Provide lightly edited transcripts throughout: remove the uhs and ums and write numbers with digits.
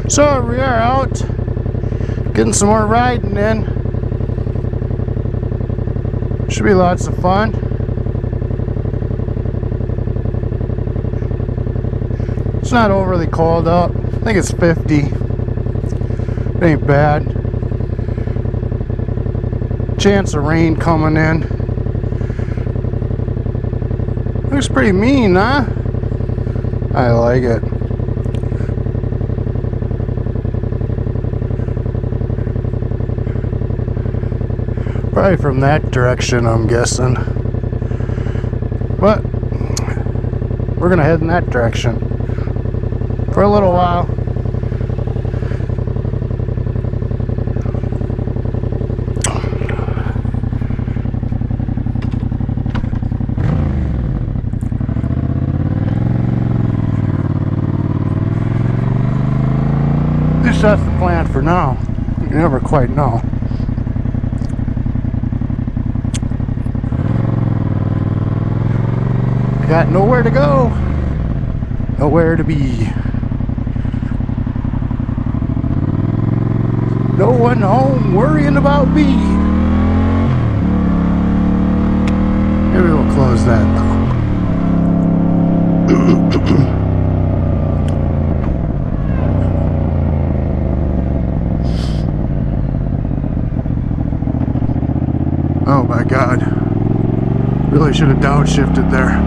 So we are out getting some more riding in. Should be lots of fun. It's not overly cold out. I think it's 50. It ain't bad. Chance of rain coming in. Looks pretty mean, huh? I like it. Probably from that direction, I'm guessing. But we're gonna head in that direction for a little while. At least that's the plan for now. You never quite know. Got nowhere to go, nowhere to be. No one home worrying about me. Maybe we'll close that though. Oh my God. Really should have downshifted there.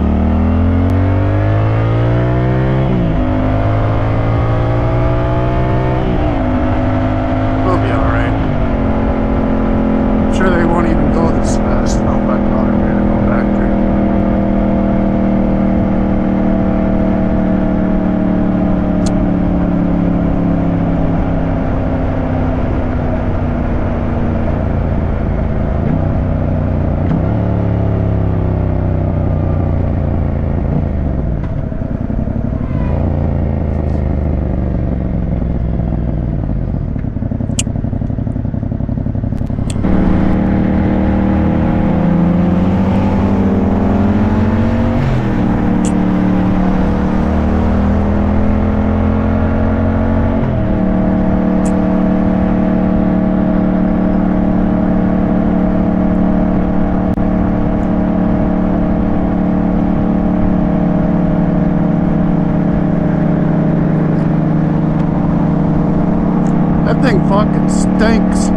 That thing fucking stinks.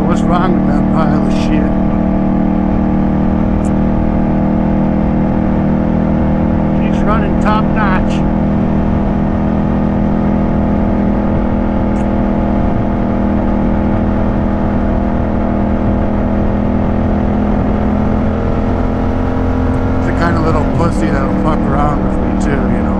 What's wrong with that pile of shit? She's running top notch. It's the kind of little pussy that'll fuck around with me too, you know.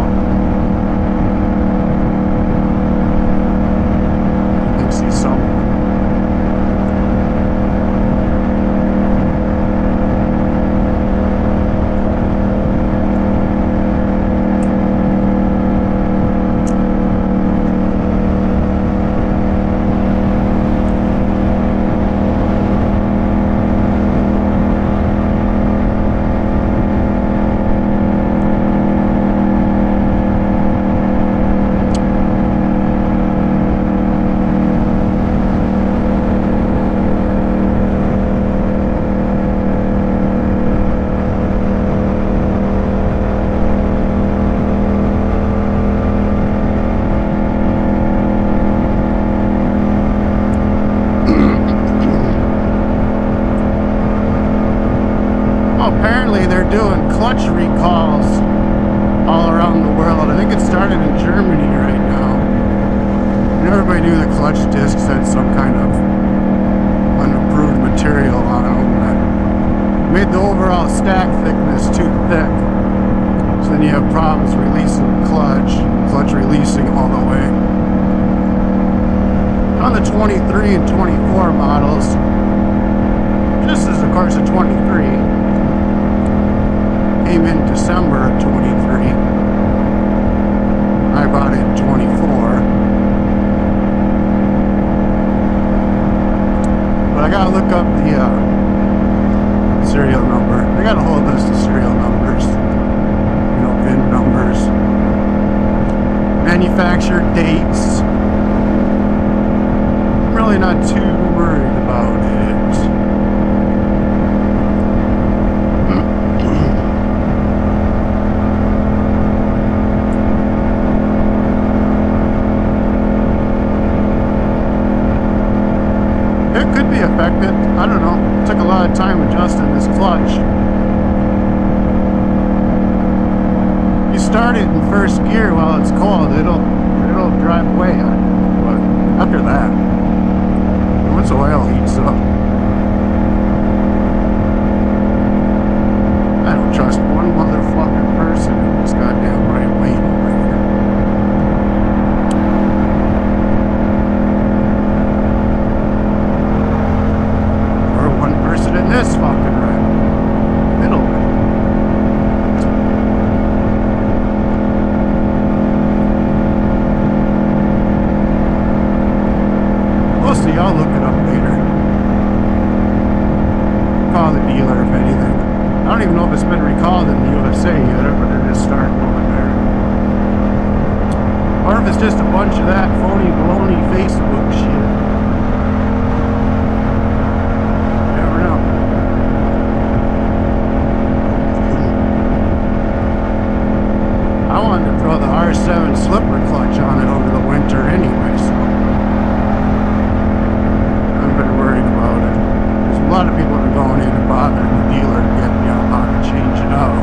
Apparently they're doing clutch recalls all around the world. I think it started in Germany right now. And everybody knew the clutch discs had some kind of unapproved material on them that made the overall stack thickness too thick. So then you have problems releasing the clutch releasing all the way. On the 23 and 24 models, just as of course the 23 came in December of 23. I bought it in 24. But I gotta look up the serial number. I got a whole list of serial numbers. You know, VIN numbers. manufacturer dates. I'm really not too worried about it. It could be affected. I don't know. It took a lot of time adjusting this clutch. You start it in first gear while it's cold, it'll drive away. But after that, once the oil heats up, I don't trust one motherfucking person in this goddamn right lane over here. Or one person in this fucking right middle lane. See, I'll look it up later. Call the dealer if anything. I don't even know if it's been recalled in the USA yet, but it is starting over there. Or if it's just a bunch of that phony baloney Facebook shit. Never know. I wanted to throw the R7 slipper clutch on it over the winter anyway, so worried about it. There's a lot of people that are going in and bothering the dealer to get me on how to change it out.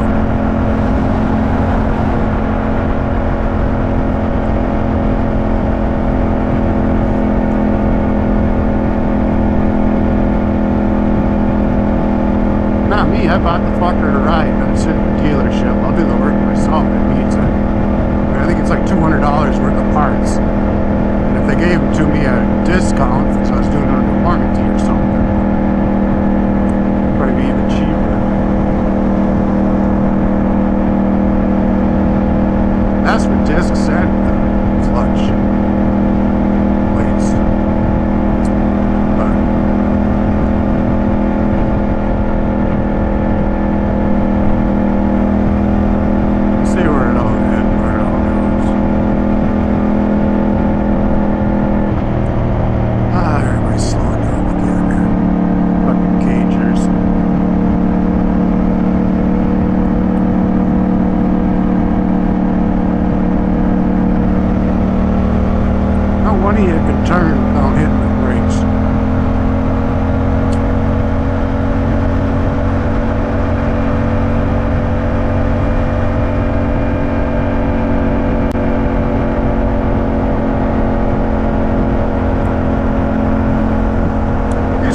Not me, I bought the fucker to ride. I'm sitting in the dealership. I'll do the work myself if it needs it. I think it's like $200 worth of parts. And if they gave it to me at a discount, because I was doing it under warranty or something, probably be even cheaper. That's what discs and the clutch plates. But see where it all goes. Everybody's slowing down again. Fucking cagers. How one of you can turn without hitting the brakes.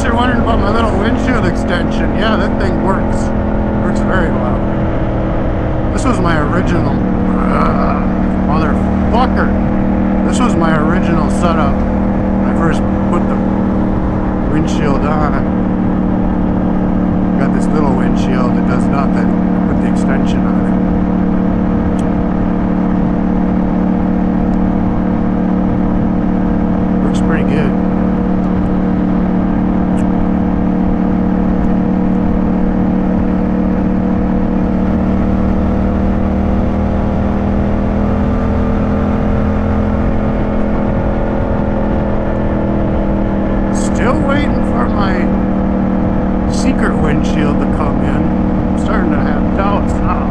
You're wondering about my little windshield extension. Yeah, that thing works. Works very well. This was my original motherfucker. This was my original setup when I first put the windshield on. Got this little windshield that does nothing. I put the extension on it. Works pretty good. Still waiting for my secret windshield to come in. I'm starting to have doubts now.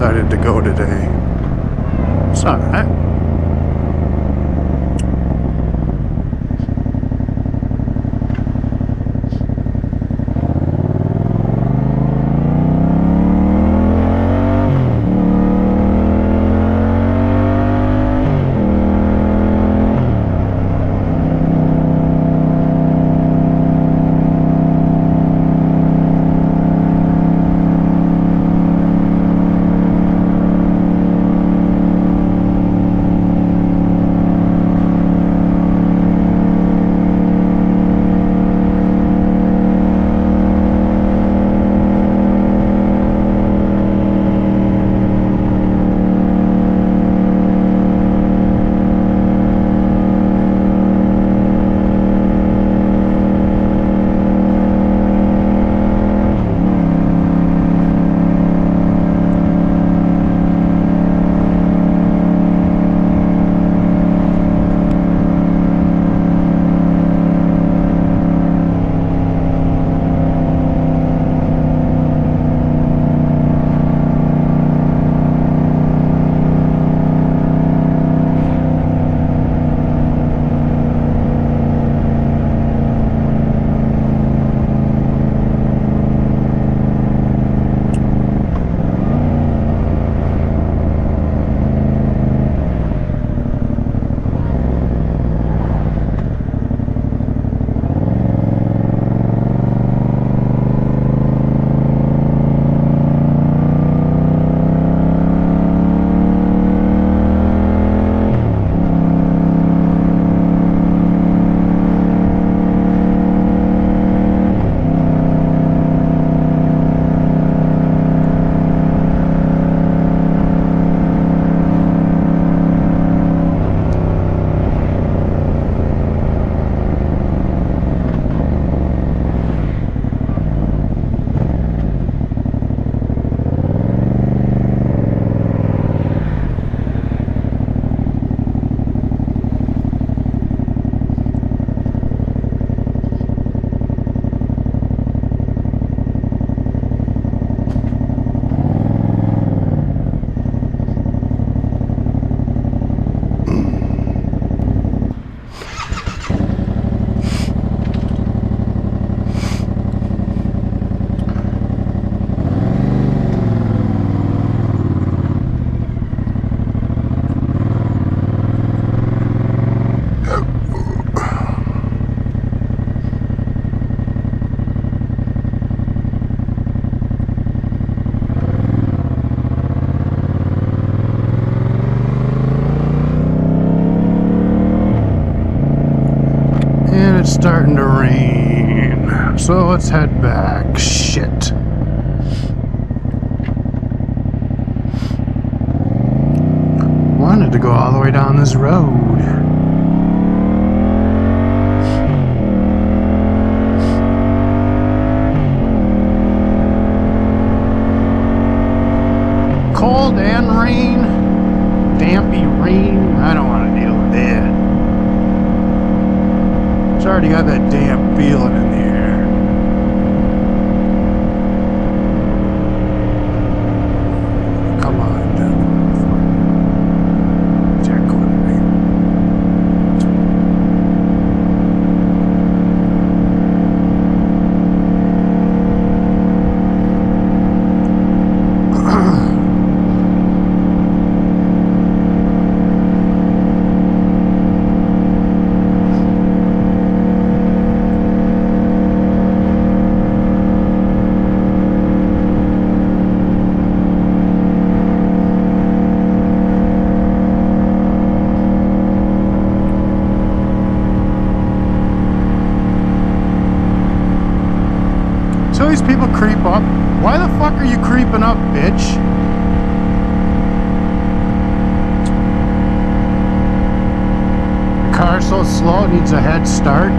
decided to go today. It's alright. It's starting to rain, so let's head back. Shit. Wanted to go all the way down this road. Cold and rain, dampy rain. I don't want to deal with that. It's already got that damn feeling in the air. Come on, dude. Tickling me. So these people creep up. Why the fuck are you creeping up, bitch? The car's so slow it needs a head start.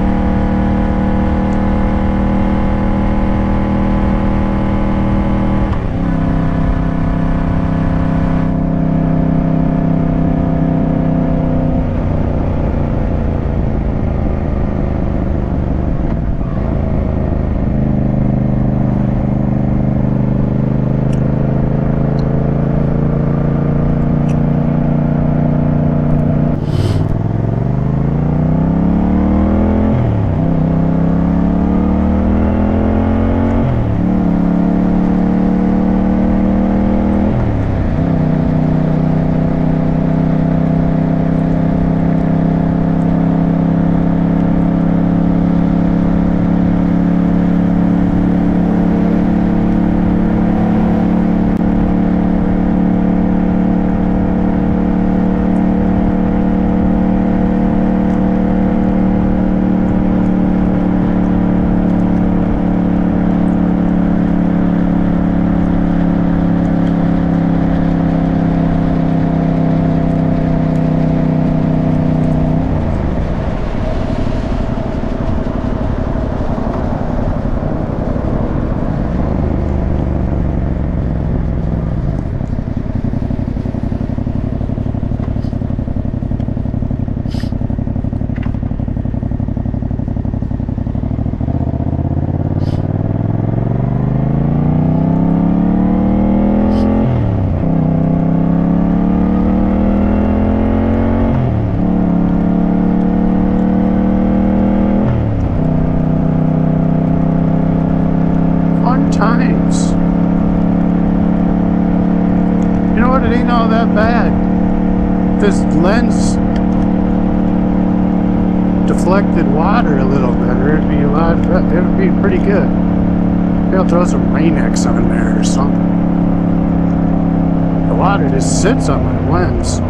this lens deflected water a little better, it'd be pretty good. Maybe I'll throw some Rain-X on there or something. The water just sits on my lens.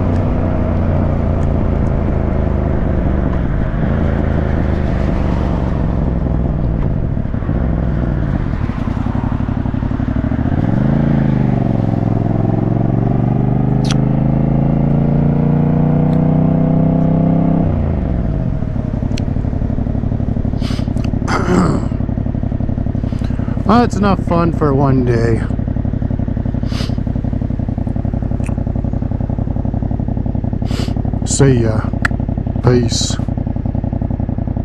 Well, it's enough fun for one day. See ya. Peace.